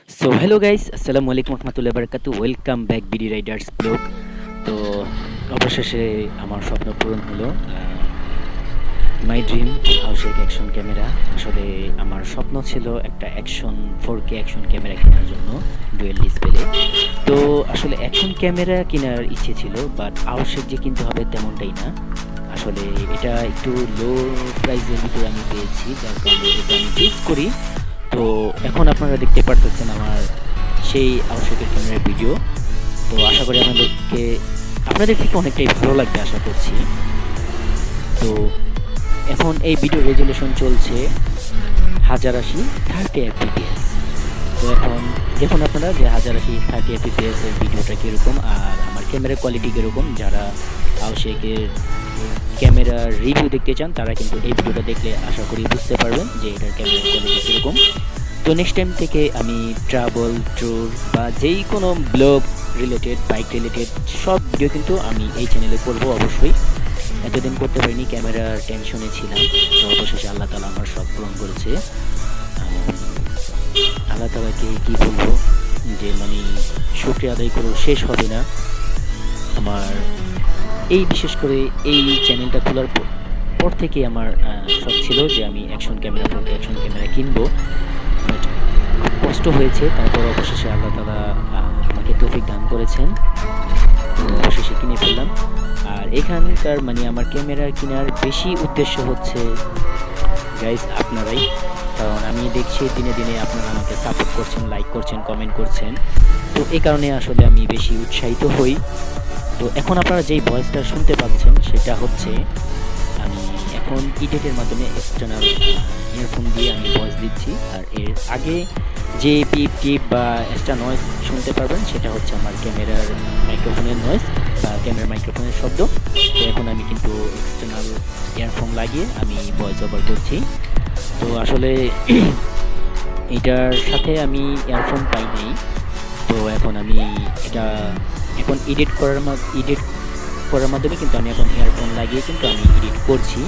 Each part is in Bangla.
So hello guys, Assalamu Alaikum Rahmatullahi Barakatuh. Welcome back bdriders blog. তো অবশেষে আমার স্বপ্ন পূরণ হলো। মাই ড্রিম আউশেক অ্যাকশন ক্যামেরা। আসলে আমার স্বপ্ন ছিল একটা অ্যাকশন 4K অ্যাকশন ক্যামেরা কেনার জন্য ডুয়েল ডিসপ্লে। তো আসলে অ্যাকশন ক্যামেরা কেনার ইচ্ছে ছিল, বাট আউশেক যে কিনতে হবে তেমনটাই না। আসলে এটা একটু লো প্রাইসের ভিতরে আমি পেয়েছি, যার কারণে এটা আমি চুজ করি। তো এখন আপনারা দেখতে পারতেছেন আমার সেই আউশেকের ক্যামেরার ভিডিও। তো আশা করি আপনাদের থেকে অনেকটাই ভালো লাগবে আশা করছি। তো এখন এই ভিডিও রেজুলেশন চলছে 1080 30 fps। তো এখন দেখুন আপনারা যে 1080 30 fps এর ভিডিওটা কীরকম আর আমার ক্যামেরার কোয়ালিটি কীরকম। যারা আউশেকের ক্যামেরার রিভিউ দেখতে চান তারা কিন্তু এই ভিডিওটা দেখলে আশা করি বুঝতে পারবেন যে এটার ক্যামেরার কোয়ালিটি কীরকম। তো নেক্সট টাইম থেকে আমি ট্রাভেল ট্যুর বা যেই কোনো ব্লগ রিলেটেড, বাইক রিলেটেড সব ভিডিও কিন্তু আমি এই চ্যানেলে করবো অবশ্যই। এতদিন করতে পারিনি, ক্যামেরার টেনশনে ছিলাম। তো অবশেষে আল্লাহ তাআলা আমার সব পূরণ করেছে। আল্লাহ তাআলাকে কী বলবো, যে মানে শুকরিয়া আদায় করে শেষ হবে না। আমার এই বিশেষ করে এই চ্যানেলটা খোলার পর থেকে আমার শখ ছিল যে আমি অ্যাকশন ক্যামেরা কিনবো। খুব কষ্ট হয়েছে, তারপর অবশেষে আল্লাহ তাআলা আমাকে তৌফিক দান করেছেন। তো অবশেষে কিনে ফেললাম। আর এখানকার মানে আমার ক্যামেরা কেনার বেশি উদ্দেশ্য হচ্ছে গাইস আপনারাই, কারণ আমি দেখছি দিনে দিনে আপনারা আমাকে সাপোর্ট করছেন, লাইক করছেন, কমেন্ট করছেন। তো এই কারণে আসলে আমি বেশি উৎসাহিত হই। তো এখন আপনারা যেই ভয়েসটা শুনতে পাচ্ছেন সেটা হচ্ছে আমি এখন ইডিটের মাধ্যমে এক্সটার্নাল ইয়ারফোন দিয়ে আমি ভয়েস দিচ্ছি। আর এর আগে যে পিপ টিপ বা এক্সট্রা নয়েজ শুনতে পারবেন সেটা হচ্ছে আমার ক্যামেরার মাইক্রোফোনের নয়েজ বা ক্যামেরার মাইক্রোফোনের শব্দ। তো এখন আমি কিন্তু এক্সটার্নাল ইয়ারফোন লাগিয়ে আমি ভয়েস ওভার করছি। তো আসলে এটার সাথে আমি ইয়ারফোন পাই নাই। তো এখন আমি এটা এখন এডিট করার মাধ্যমে কিন্তু আমি এখন ইয়ারফোন লাগিয়ে কিন্তু আমি এডিট করছি।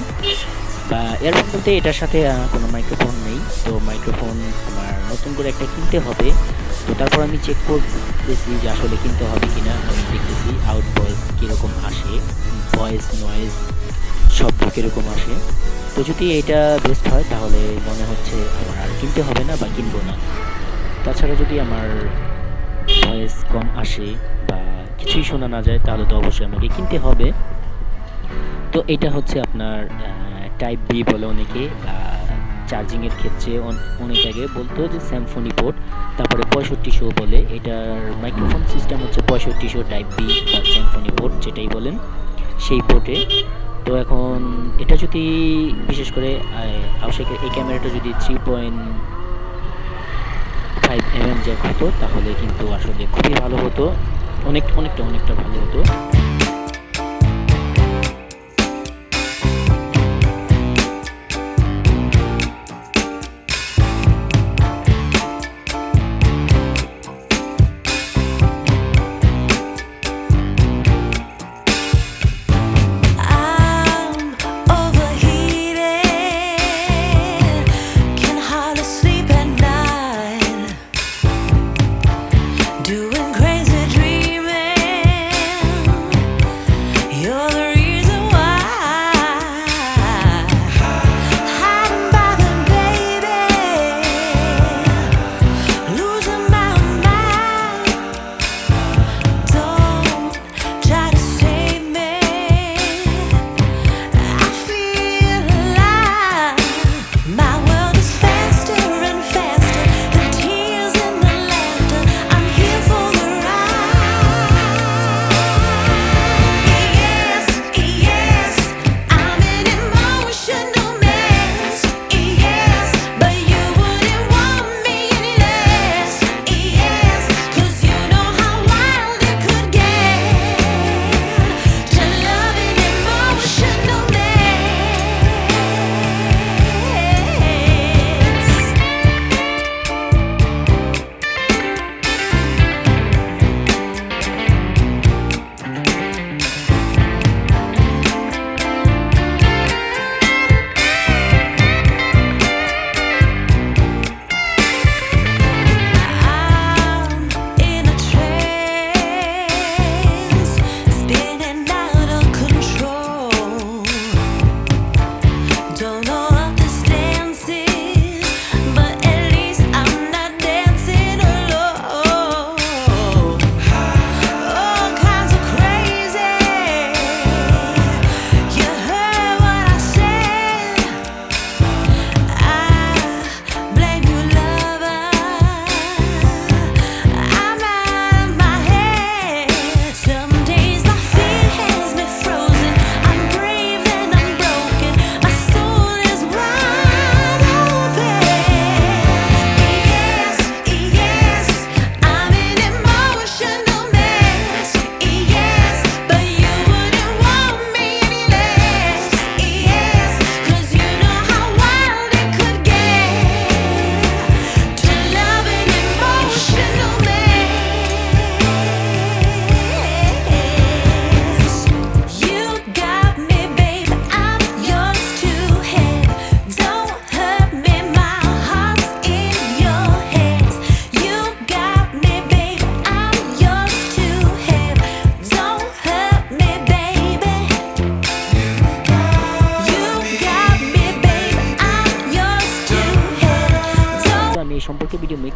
বা ইয়ারফোন বলতে এটার সাথে কোনো মাইক্রোফোন নেই। তো মাইক্রোফোন আমার নতুন করে একটা কিনতে হবে। তো তারপর আমি চেক করতেছি যে আসলে কিনতে হবে কিনা। আমি দেখতেছি আউট ভয়েস কীরকম আসে, ভয়েস নয়েজ শব্দ কীরকম আসে। তো যদি এটা বেস্ট হয় তাহলে মনে হচ্ছে আমার আর কিনতে হবে না বা কিনবো না। তাছাড়া যদি আমার ভয়েস কম আসে বা কিছুই শোনা না যায় তাহলে তো অবশ্যই আমাকে কিনতে হবে। তো এটা হচ্ছে আপনার টাইপ বি বলে অনেকে, চার্জিংয়ের ক্ষেত্রে অনেক আগে বলতো যে স্যামফোনি পোর্ট, তারপরে 6500 বলে। এটার মাইক্রোফোন সিস্টেম হচ্ছে 6500 টাইপ বি বা স্যামফোনি পোর্ট যেটাই বলেন সেই পোর্টে। তো এখন এটা যদি বিশেষ করে আউশেকের এই ক্যামেরাটা যদি 3.5 mm জ্যাক হতো তাহলে কিন্তু আসলে খুবই ভালো হতো, অনেকটা ভালো হতো।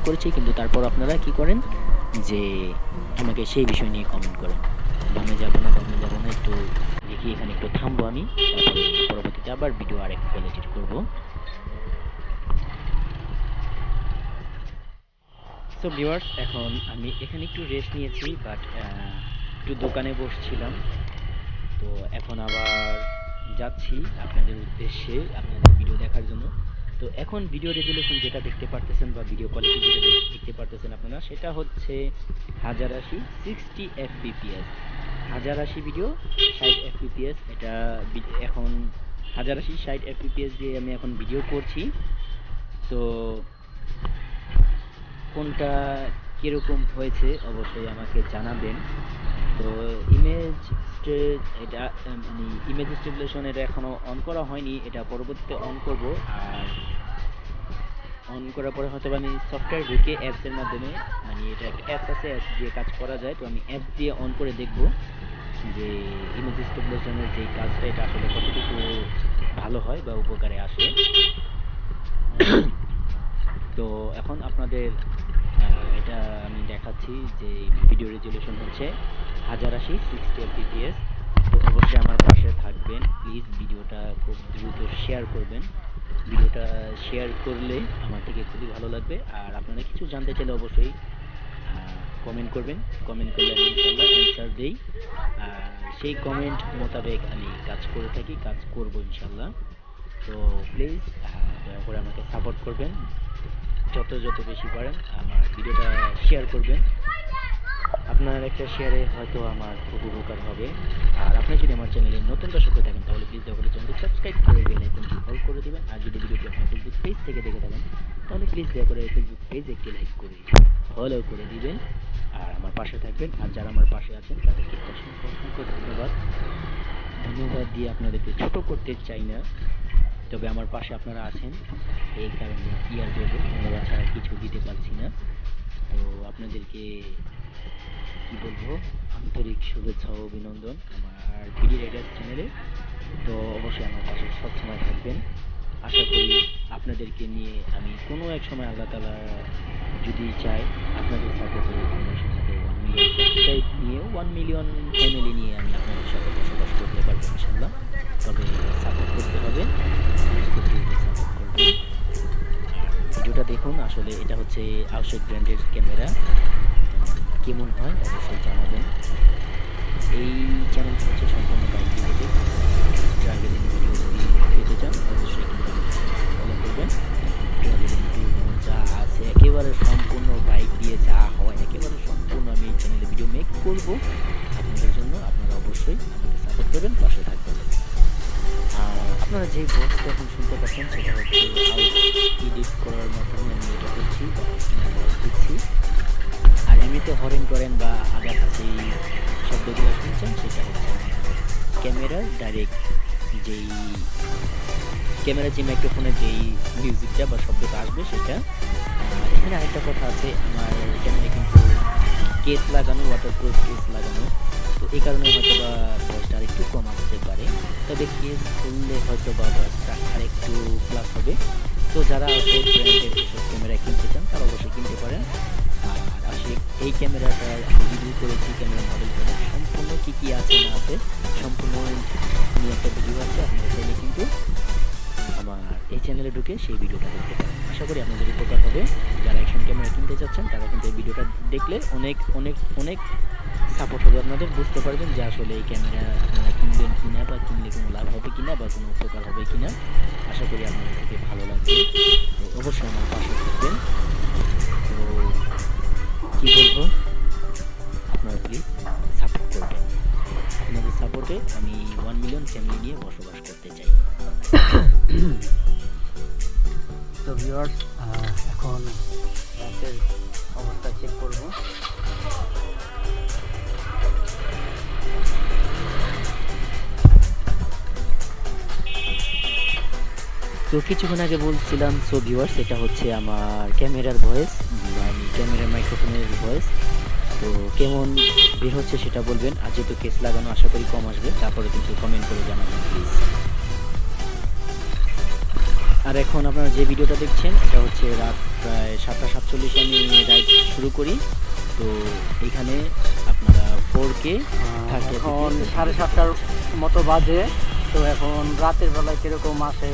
করেছি, কিন্তু তারপর আপনারা কি করেন যে আমাকে সেই বিষয় নিয়ে কমেন্ট করেন। বামে যাব না একটু দেখি, এখানে একটু থামবো আমি, তারপরে পরবর্তীতে আবার ভিডিও আরেক কোয়ালিটির করব। সো ভিউয়ার্স, এখন আমি এখানে একটু রেস্ট নিয়েছি, বাট একটু দোকানে বসছিলাম। তো এখন আবার যাচ্ছি আপনাদের উদ্দেশ্যে, আপনাদের ভিডিও দেখার জন্য। তো এখন ভিডিও রেজুলেশন যেটা দেখতে পারতেছেন বা ভিডিও কোয়ালিটি যেটা দেখতে পারতেছেন আপনারা, সেটা হচ্ছে 1080 60 fps। 1080 ভিডিও 60 fps, এটা এখন 1080 60 fps দিয়ে আমি এখন ভিডিও করছি। তো কোনটা কিরকম হয়েছে অবশ্যই আমাকে জানাবেন। তো এটা মানে ইমেজ স্টেবিলাইজেশন এটা এখনো অন করা হয়নি, এটা পরবর্তীতে অন করব। আর অন করার পরে হয়তো আমি সফটওয়্যার ঢুকে অ্যাপস এর মাধ্যমে, মানে এটা একটা অ্যাপস আছে, অ্যাপস দিয়ে কাজ করা যায়। তো আমি অ্যাপস দিয়ে অন করে দেখব যে ইমেজ স্টেবিলাইজেশনের যে কাজটা এটা আসলে কতটুকু ভালো হয় বা উপকারে আসে। তো এখন আপনাদের এটা আমি দেখাচ্ছি যে ভিডিও রেজুলেশন হচ্ছে 1080 60 fps। তো অবশ্যই আমার পাশে থাকবেন প্লিজ, ভিডিওটা খুব দ্রুত শেয়ার করবেন। ভিডিওটা শেয়ার করলে আমার থেকে খুবই ভালো লাগবে। আর আপনারা কিছু জানতে চাইলে অবশ্যই কমেন্ট করবেন, কমেন্ট করলে আমি ইনশাআল্লাহ অ্যান্সার দেই। আর সেই কমেন্ট মোতাবেক আমি কাজ করে থাকি, কাজ করব ইনশাআল্লাহ। তো প্লিজ দয়া করে আমাকে সাপোর্ট করবেন, যত বেশি পারেন আমার ভিডিওটা শেয়ার করবেন। আপনার একটা শেয়ারে হয়তো আমার খুব উপকার হবে। আর আপনি যদি আমার চ্যানেলে নতুন দর্শক হয়ে থাকেন তাহলে প্লিজ দয়া করে চ্যানেলটি সাবস্ক্রাইব করে বেল আইকনটি অল করে দিবেন। আর যদি ভিডিওটি আপনার ফেসবুক পেজ থেকে দেখে থাকেন তাহলে প্লিজ দয়া করে ফেসবুক পেজে একটি লাইক করে ফলো করে দিবেন আর আমার পাশে থাকবেন। আর যারা আমার পাশে আছেন তাদেরকে অসংখ্য ধন্যবাদ দিয়ে আপনাদেরকে ছোট করতে চাই না, তবে আমার পাশে আপনারা আছেন এই কারণে কি আর বলবো, ধন্যবাদ ছাড়া কিছু দিতে পারছি না। তো আপনাদেরকে কি বলবো, আন্তরিক শুভেচ্ছা ও অভিনন্দন আমার বিডি রাইডার্স চ্যানেলে। তো অবশ্যই আমার পাশে সবসময় থাকবেন। আশা করি আপনাদেরকে নিয়ে আমি কোনো এক সময় আল্লাহ তাআলা যদি চায় আপনাদের সাপোর্টে কোনো সময় 1 মিলিয়ন সাবস্ক্রাইব নিয়ে 1 মিলিয়ন ফ্যামিলি নিয়ে আমি আপনাদের সাথে বসবাস করতে পারবো ইনশাআল্লাহ। তবে সাপোর্ট করতে হবে, খুব দ্রুত সাপোর্ট করবেন। ভিডিওটা দেখুন, আসলে এটা হচ্ছে আউশেক ব্র্যান্ডের ক্যামেরা, কেমন হয় অবশ্যই জানাবেন। এই চ্যানেলটা হচ্ছে সম্পূর্ণ বাইক রিলেটেড, ট্রাভেলিং ভিডিও যদি পেতে চান অবশ্যই কিন্তু ফলো করবেন। ট্রাভেলিং ভিডিও যা আছে একেবারে সম্পূর্ণ বাইক দিয়ে যা হয় একেবারে সম্পূর্ণ আমি এই চ্যানেলে ভিডিও মেক করব আপনাদের জন্য। আপনারা অবশ্যই আমাকে সাপোর্ট করবেন, পাশে থাকবেন। আপনারা যে ভয়েসটা এখন শুনতে পাচ্ছেন সেটা হচ্ছে এডিট করার মাধ্যমে আমি এটা করছি বা ভয়েস দিচ্ছি। আর এমনিতে হরেন করেন বা আদার্স যেই শব্দগুলো শুনছেন সেটা হচ্ছে ক্যামেরার ডাইরেক্ট যেই ক্যামেরা যে মাইক্রোফোনের যেই মিউজিকটা বা শব্দটা আসবে সেটা। এখানে আরেকটা কথা আছে, আমার ক্যামেরা কিন্তু কেস লাগানো, ওয়াটারপ্রুফ কেস লাগানো, তো এই কারণে হয়তো বা ভয়েসটা আরেকটু কম আসতে পারে। তবে কেস খুললে হয়তো বা ভয়েসটা আরেকটু প্লাস হবে। তো যারা ব্র্যান্ডের এসব ক্যামেরা কিনতে চান তারা অবশ্যই কিনতে পারেন। আর আসলে এই ক্যামেরাটা আমি রিভিউ করেছি, ক্যামেরা মডেল করে সম্পূর্ণ কী আছে না আছে সম্পূর্ণ নিয়ে একটা ভিডিও আছে, আপনারা চাইলে কিন্তু আমার এই চ্যানেলে ঢুকে সেই ভিডিওটা দেখতে পারেন। আশা করি আপনাদের উপকার হবে। যারা অ্যাকশন ক্যামেরা কিনতে চাচ্ছেন তারা কিন্তু এই ভিডিওটা দেখলে অনেক সাপোর্ট হবে, আপনাদের বুঝতে পারবেন যে আসলে এই ক্যামেরা আপনারা কিনবেন কিনা বা কিনলে কোনো লাভ হবে কিনা বা কোনো উপকার হবে কিনা। আশা করি আপনাদের থেকে ভালো লাগবে। তো অবশ্যই আমার পাশে থাকবেন। তো কি বলবো, আপনারা প্লিজ সাপোর্ট করবেন। আপনাদের সাপোর্টে আমি 1 মিলিয়ন ফ্যামিলি নিয়ে বসবাস করতে চাই। তো ভিউয়ার্স, এখন ম্যাচের অবস্থা চেক করব। তো কিছুক্ষণ আগে বলছিলাম, সো ভিউয়ার্স এটা হচ্ছে আমার ক্যামেরার ভয়েস, আমি ক্যামেরার মাইক্রোফোনের ভয়েস। তো কেমন বের হচ্ছে সেটা বলবেন। আর যেহেতু কেস লাগানো আশা করি কম আসবে, তারপরে কিন্তু কমেন্ট করে জানাবেন প্লিজ। আর এখন আপনারা যে ভিডিওটা দেখছেন এটা হচ্ছে রাত প্রায় 7:47 আমি রাইড শুরু করি। তো এখানে আপনারা 4K এখন 7:30টার মতো বাজে। তো এখন রাতের বেলায় কীরকম আসে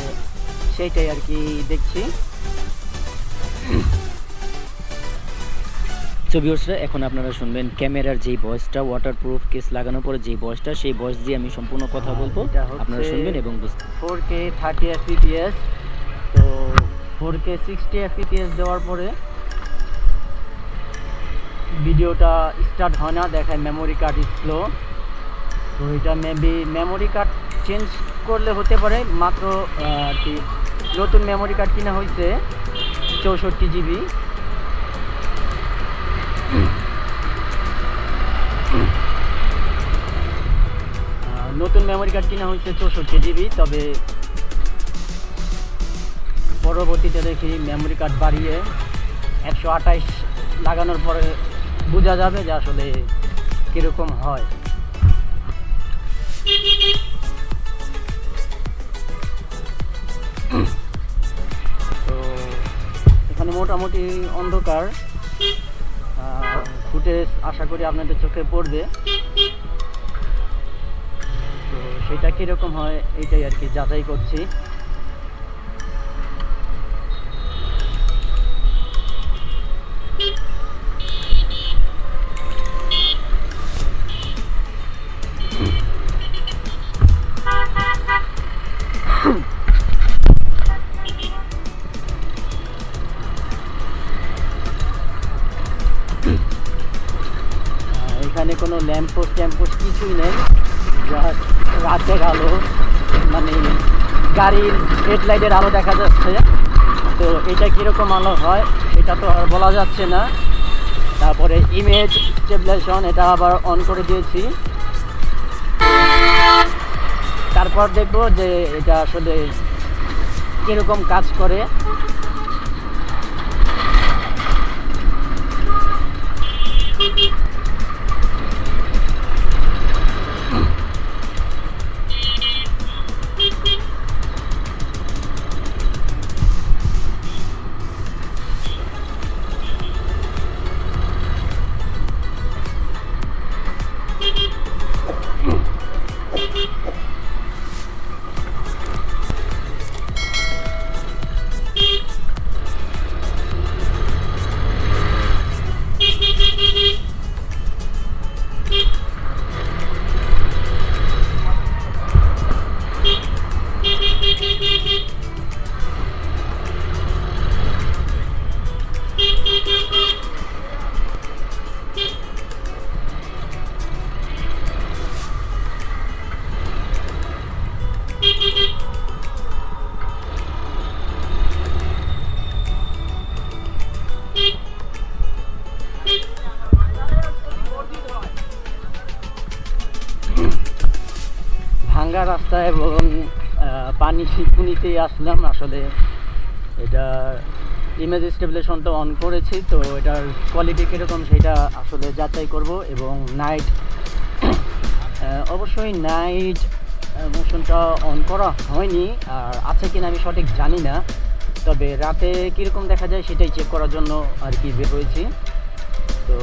সেইটাই আর কি দেখছি। সো ভিউয়ার্সরা, এখন আপনারা শুনবেন ক্যামেরার যেই ভয়েসটা, ওয়াটারপ্রুফ কেস লাগানোর পরে যেই ভয়েসটা, সেই ভয়েস দিয়ে আমি সম্পূর্ণ কথা বলবো, আপনারা শুনবেন এবং বুঝবেন। 4K 30 fps। তো 4K 60 fps দেওয়ার পরে ভিডিওটা স্টার্ট হয় না, দেখায় মেমোরি কার্ড স্লো। তো এটা মেবি মেমোরি কার্ড চেঞ্জ করলে হতে পারে। মাত্র আর কি নতুন মেমোরি কার্ড কিনা হয়েছে 64 GB। নতুন মেমোরি কার্ড কিনা হয়েছে 64 GB। তবে পরবর্তীতে দেখি মেমোরি কার্ড বাড়িয়ে 128 লাগানোর পরে বোঝা যাবে যে আসলে কীরকম হয়। তো এখানে মোটামুটি অন্ধকার, ফুটেজ আশা করি আপনাদের চোখে পড়বে। তো সেটা কীরকম হয় এইটাই আর কি যাচাই করছি। এখানে কোনো ল্যাম্পপোস্ট কিছুই নেই, জাস্ট রাতের আলো, মানে গাড়ির হেডলাইটের আলো দেখা যাচ্ছে। তো এটা কীরকম আলো হয় সেটা তো আর বলা যাচ্ছে না। তারপরে ইমেজ স্টেবিলাইজেশন এটা আবার অন করে দিয়েছি। তারপর দেখবো যে এটা আসলে কীরকম কাজ করে। ভাঙ্গা রাস্তায় এবং পানি শিকুনিতেই আসলাম। আসলে এটা ইমেজ স্টেবিলাইজেশন তো অন করেছি, তো এটার কোয়ালিটি কীরকম সেটা আসলে যাচাই করব। এবং নাইট অবশ্যই নাইট মোশনটা অন করা হয়নি, আর আছে কিনা আমি সঠিক জানি না। তবে রাতে কীরকম দেখা যায় সেটাই চেক করার জন্য আর কি বের হয়েছি। তো